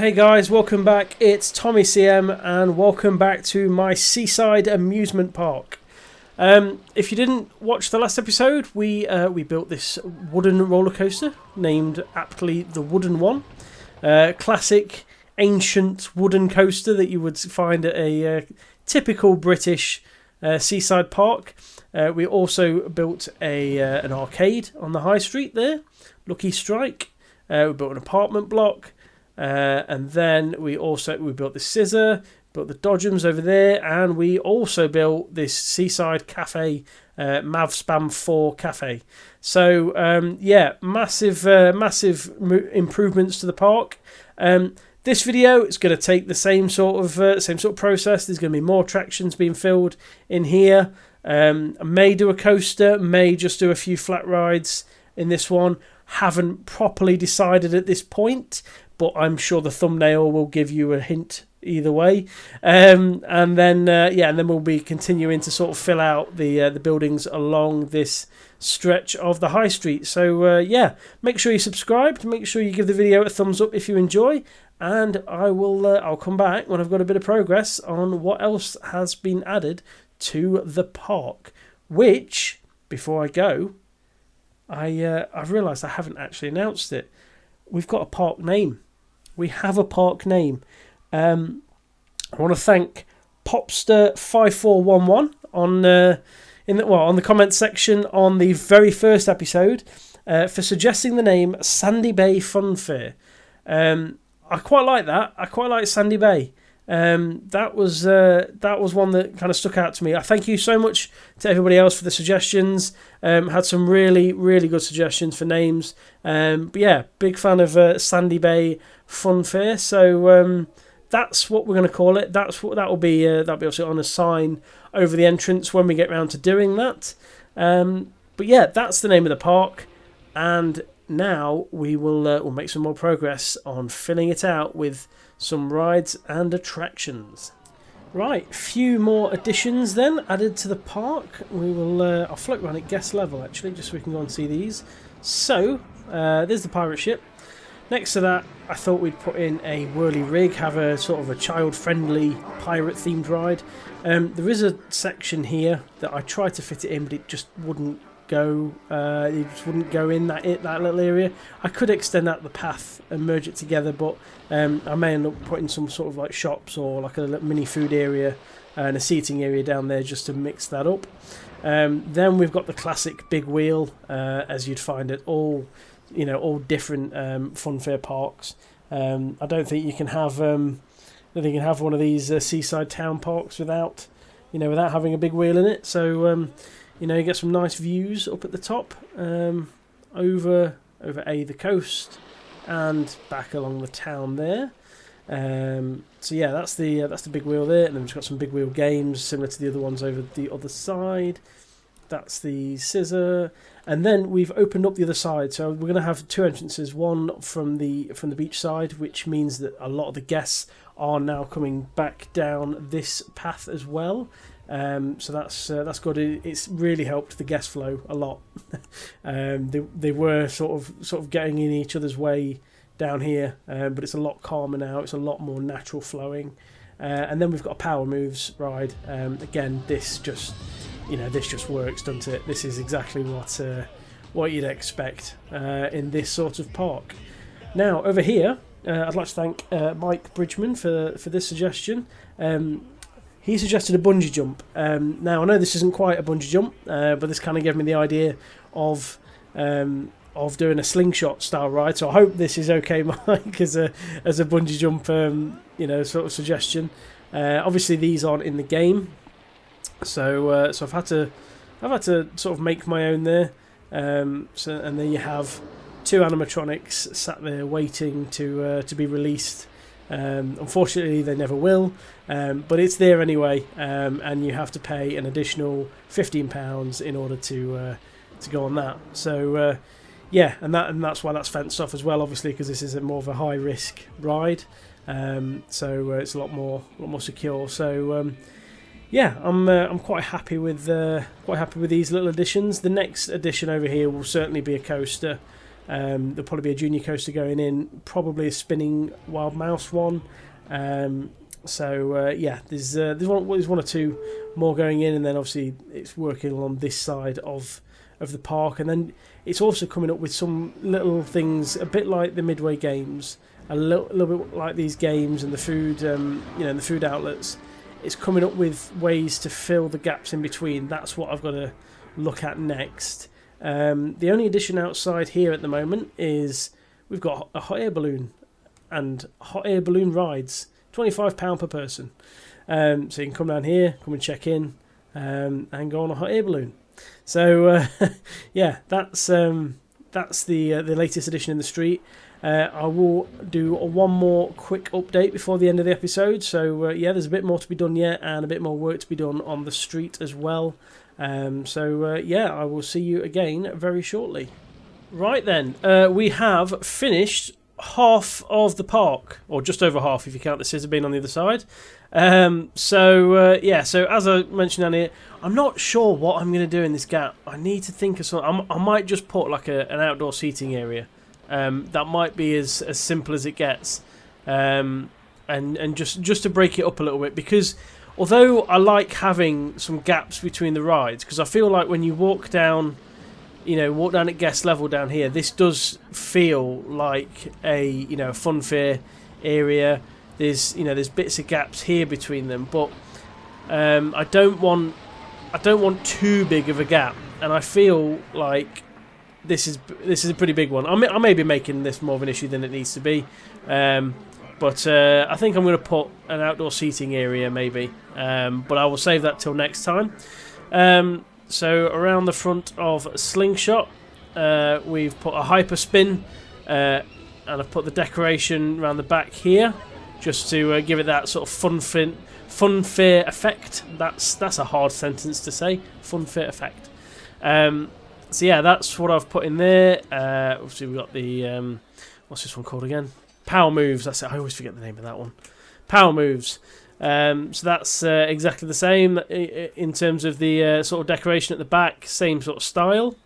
Hey guys, welcome back. It's Tommy CM and welcome back to my Seaside amusement park. If you didn't watch the last episode, we built this wooden roller coaster named aptly the Wooden One. Classic ancient wooden coaster that you would find at a typical British seaside park. We also built an arcade on the high street there, Lucky Strike. We built an apartment block. And then we built the scissor, built the dodgems over there, and we also built this seaside cafe, Mavspam 4 cafe. So massive improvements to the park. This video is going to take the same sort of process. There's going to be more attractions being filled in here. I may do a coaster, may just do a few flat rides in this one. Haven't properly decided at this point, but I'm sure the thumbnail will give you a hint either way. And then we'll be continuing to sort of fill out the buildings along this stretch of the high street. So make sure you subscribe, make sure you give the video a thumbs up if you enjoy, and I'll come back when I've got a bit of progress on what else has been added to the park. Which, before I go, I've realised I haven't actually announced it. We've got a park name. We have a park name. I want to thank Popster5411 on the comment section on the very first episode for suggesting the name Sandy Bay Funfair. I quite like that. I quite like Sandy Bay. That was one that kind of stuck out to me. I thank you so much to everybody else for the suggestions. Had some really good suggestions for names. But yeah, big fan of Sandy Bay Funfair. So that's what we're going to call it. That'll be also on a sign over the entrance when we get round to doing that. But yeah, that's the name of the park. And now we'll make some more progress on filling it out with some rides and attractions. Right, few more additions then added to the park. I'll float around at guest level actually, just so we can go and see these. So there's the pirate ship. Next to that, I thought we'd put in a whirly rig, have a sort of a child-friendly pirate-themed ride. There is a section here that I tried to fit it in, but it just wouldn't go. It just wouldn't go in that little area. I could extend out the path and merge it together, but I may end up putting some sort of like shops or like a little mini food area and a seating area down there just to mix that up. Then we've got the classic big wheel, as you'd find at all different Funfair parks. I don't think you can have one of these seaside town parks without having a big wheel in it. So you get some nice views up at the top, over the coast and back along the town there. So yeah, that's the big wheel there, and then we've got some big wheel games similar to the other ones over the other side. That's the scissor, and then we've opened up the other side. So we're going to have two entrances. One from the beach side, which means that a lot of the guests are now coming back down this path as well. So that's good. It's really helped the guest flow a lot. They were sort of getting in each other's way down here, but it's a lot calmer now. It's a lot more natural flowing. And then we've got a power moves ride. Again, this just works, doesn't it? This is exactly what you'd expect in this sort of park. Now over here, I'd like to thank Mike Bridgman for this suggestion. He suggested a bungee jump. Now I know this isn't quite a bungee jump, but this kind of gave me the idea of doing a slingshot style ride. So I hope this is okay, Mike, as a bungee jump, sort of suggestion. Obviously these aren't in the game, so I've had to sort of make my own there. And then you have two animatronics sat there waiting to be released. Unfortunately they never will, but it's there anyway, and you have to pay an additional £15 in order to go on that. So and that's why that's fenced off as well, obviously, because this is more of a high risk ride, so it's a lot more secure. So I'm quite happy with these little additions. The next addition over here will certainly be a coaster. There'll probably be a junior coaster going in, probably a spinning wild mouse one. There's one or two more going in, and then obviously it's working along this side of the park, and then it's also coming up with some little things a bit like the Midway games, a little bit like these games and the food, the food outlets. It's coming up with ways to fill the gaps in between. That's what I've got to look at next. The only addition outside here at the moment is we've got a hot air balloon and hot air balloon rides, £25 per person. So you can come down here, come and check in, and go on a hot air balloon. So that's the latest addition in the street. I will do one more quick update before the end of the episode. So there's a bit more to be done yet, and a bit more work to be done on the street as well. I will see you again very shortly. Right then, we have finished half of the park, or just over half if you count the scissor bean on the other side. So as I mentioned earlier, I'm not sure what I'm going to do in this gap. I need to think of something. I might just put like an outdoor seating area. That might be as simple as it gets, and just to break it up a little bit, because although I like having some gaps between the rides, because I feel like when you walk down at guest level down here, this does feel like a Funfair area. There's bits of gaps here between them, but I don't want too big of a gap, and I feel like this is a pretty big one. I may be making this more of an issue than it needs to be, but I think I'm going to put an outdoor seating area maybe, but I will save that till next time. So around the front of Slingshot, we've put a hyper spin, and I've put the decoration around the back here, just to give it that sort of Funfair effect. That's a hard sentence to say. Funfair effect. That's what I've put in there. Obviously we've got the what's this one called again? Power Moves. That's it. I always forget the name of that one. Power Moves. So that's exactly the same in terms of the sort of decoration at the back. Same sort of style.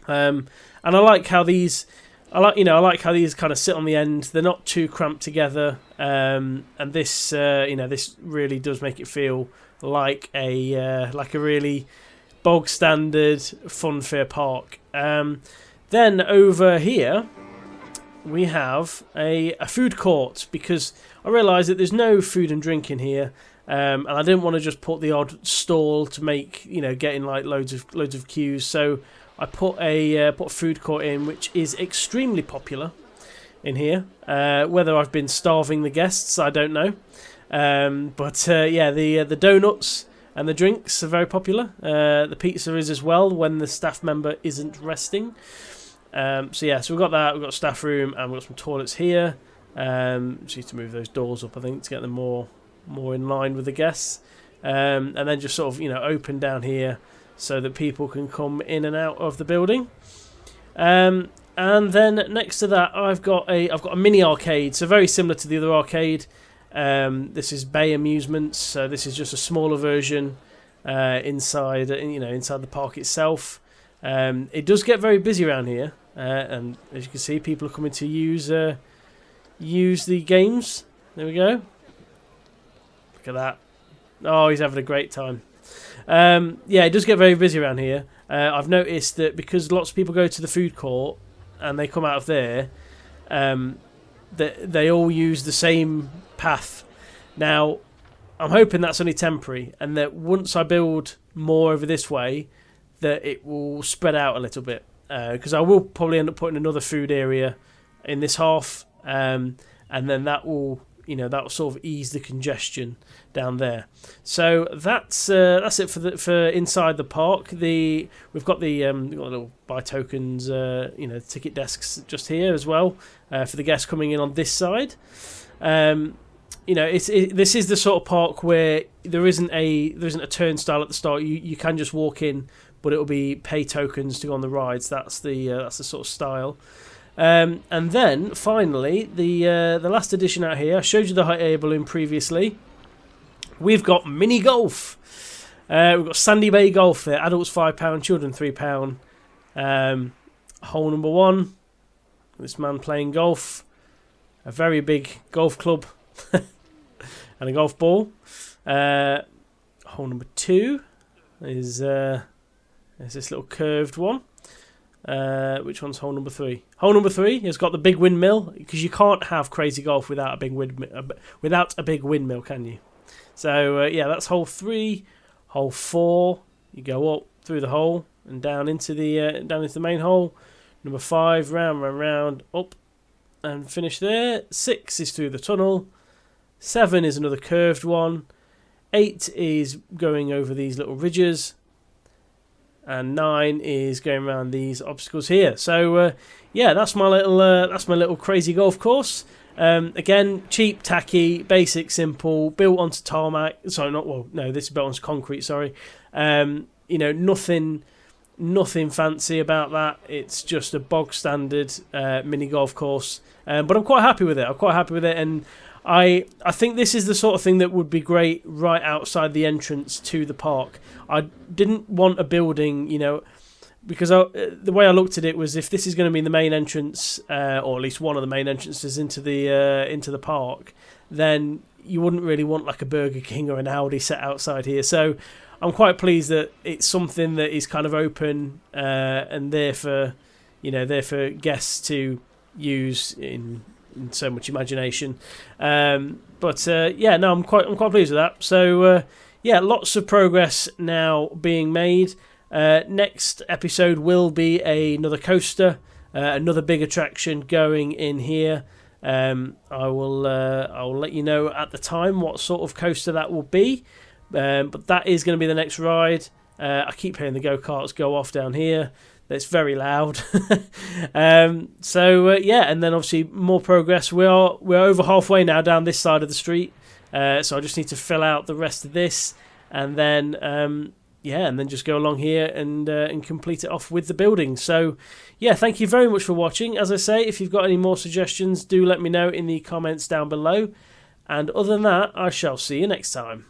And I like how these. I like how these kind of sit on the end. They're not too cramped together, and this this really does make it feel like a really bog standard Funfair park. Then over here we have a food court, because I realised that there's no food and drink in here, and I didn't want to just put the odd stall to make getting like loads of queues. So I put a food court in, which is extremely popular in here. Whether I've been starving the guests, I don't know. The donuts and the drinks are very popular. The pizza is as well when the staff member isn't resting. So we've got that. We've got a staff room, and we've got some toilets here. Just need to move those doors up, I think, to get them more in line with the guests. And then just sort of open down here, so that people can come in and out of the building. And then next to that, I've got a mini arcade, so very similar to the other arcade. This is Bay Amusements, so this is just a smaller version inside the park itself. It does get very busy around here, and as you can see, people are coming to use the games. There we go. Look at that. Oh, he's having a great time. It does get very busy around here. I've noticed that because lots of people go to the food court and they come out of there, that they all use the same path. Now, I'm hoping that's only temporary, and that once I build more over this way, that it will spread out a little bit. Because I will probably end up putting another food area in this half, and then that will sort of ease the congestion down there. So that's it for inside the park. We've got the little buy tokens, ticket desks just here as well for the guests coming in on this side. This is the sort of park where there isn't a turnstile at the start. You can just walk in, but it'll be pay tokens to go on the rides. That's the sort of style. And then finally, the last addition out here. I showed you the hot air balloon previously. We've got mini golf. We've got Sandy Bay Golf there. Adults £5, children £3. Hole number 1. This man playing golf. A very big golf club and a golf ball. Hole number 2 is this little curved one. Which one's hole number 3? Hole number 3 has got the big windmill, because you can't have crazy golf without a big windmill, can you? So yeah, that's hole 3. Hole 4, you go up through the hole and down into the main hole. Number 5, round, up and finish there. 6 is through the tunnel. 7 is another curved one. 8 is going over these little ridges. And 9 is going around these obstacles here. So yeah, that's my little crazy golf course. Again, cheap, tacky, basic, simple, built onto tarmac. Sorry, this is built onto concrete. Sorry, nothing fancy about that. It's just a bog standard mini golf course. But I'm quite happy with it. And I think this is the sort of thing that would be great right outside the entrance to the park. I didn't want a building, because the way I looked at it was, if this is going to be the main entrance, or at least one of the main entrances into the park, then you wouldn't really want like a Burger King or an Audi set outside here. So I'm quite pleased that it's something that is kind of open and there for guests to use in so much imagination. I'm quite pleased with that. So lots of progress now being made. Next episode will be another coaster, another big attraction going in here. I will let you know at the time what sort of coaster that will be. But that is going to be the next ride. I keep hearing the go-karts go off down here. It's very loud. And then obviously more progress. We're over halfway now down this side of the street. So I just need to fill out the rest of this, and then just go along here and complete it off with the building. So yeah, thank you very much for watching. As I say, if you've got any more suggestions, do let me know in the comments down below. And other than that, I shall see you next time.